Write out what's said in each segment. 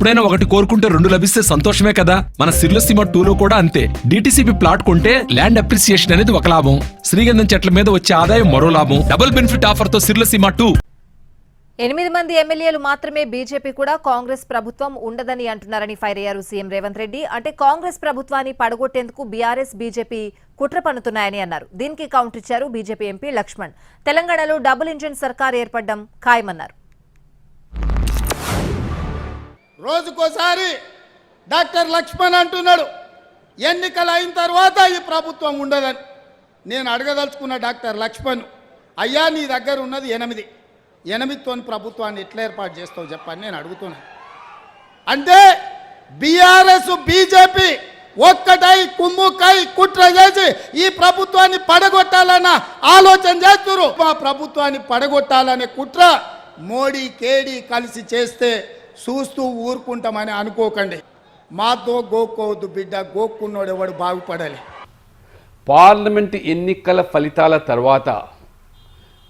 ఎప్పుడైనా ఒకటి కోరుకుంటే రెండు లభిస్తే సంతోషమే కదా. మన సిర్లసీమ 2లో కూడా అంతే. డిటిసిపి ప్లాట్ కొంటే ల్యాండ్ అప్రిసియేషన్ అనేది ఒక లాభం, శ్రీగంధం చెట్ల మీద వచ్చే ఆదాయం మరో లాభం. డబుల్ బెనిఫిట్ ఆఫర్ తో సిర్లసీమ 2. 8 మంది ఎమ్మెల్యేలు మాత్రమే బీజేపీ కూడా కాంగ్రెస్ ప్రభుత్వం ఉండదని అంటున్నారని ఫైర్ అయ్యారు సీఎం రేవంత్ రెడ్డి. అంటే కాంగ్రెస్ ప్రభుత్వాన్ని పడగొట్టేందుకు బీఆర్ఎస్ బీజేపీ కుట్ర పన్నుతున్నాయని అన్నారు. దీనికి కౌంటర్ ఇచ్చారు బీజేపీ ఎంపీ లక్ష్మణ్. తెలంగాణలో డబుల్ ఇంజిన్ సర్కార్ ఏర్పడడం ఖాయమన్నారు. రోజుకోసారి డాక్టర్ లక్ష్మణ్ అంటున్నాడు ఎన్నికలు అయిన తర్వాత ఈ ప్రభుత్వం ఉండదని. నేను అడగదలుచుకున్న డాక్టర్ లక్ష్మణ్, అయ్యా నీ దగ్గర ఉన్నది 8 ప్రభుత్వాన్ని ఎట్లా ఏర్పాటు చేస్తావు చెప్పని నేను అడుగుతున్నాను. అంటే బీఆర్ఎస్ బీజేపీ ఒక్కటై కుమ్ముకై కుట్ర చేసి ఈ ప్రభుత్వాన్ని పడగొట్టాలన్న ఆలోచన చేస్తున్నారు. మా ప్రభుత్వాన్ని పడగొట్టాలనే కుట్ర మోడీ కేడీ కలిసి చేస్తే చూస్తూ ఊరుకుంటామని అనుకోకండి. మాతో గోక్కోవద్దు బిడ్డ, గోక్కున్నోడు ఎవడు బాగుపడాలి. పార్లమెంటు ఎన్నికల ఫలితాల తర్వాత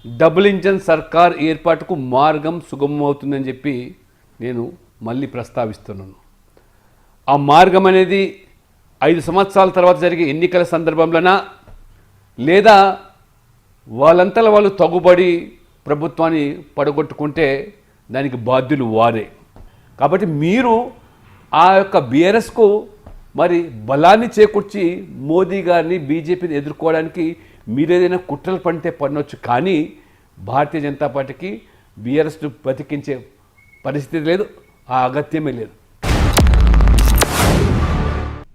డబుల్ ఇంజన్ సర్కార్ ఏర్పాటుకు మార్గం సుగమమవుతుందని చెప్పి నేను మళ్ళీ ప్రస్తావిస్తున్నాను. ఆ మార్గం అనేది 5 సంవత్సరాల తర్వాత జరిగే ఎన్నికల సందర్భంలోనా, లేదా వాళ్ళంతలో వాళ్ళు తగుబడి ప్రభుత్వాన్ని పడగొట్టుకుంటే దానికి బాధ్యులు వారే. కాబట్టి మీరు ఆ యొక్క బీఆర్ఎస్కు మరి బలాన్ని చేకూర్చి మోదీ గారిని బీజేపీని ఎదుర్కోవడానికి మీరేదైనా కుట్రలు పంటే పడవచ్చు, కానీ భారతీయ జనతా పార్టీకి బీఆర్ఎస్ను బతికించే పరిస్థితి లేదు, ఆ అగత్యమే లేదు.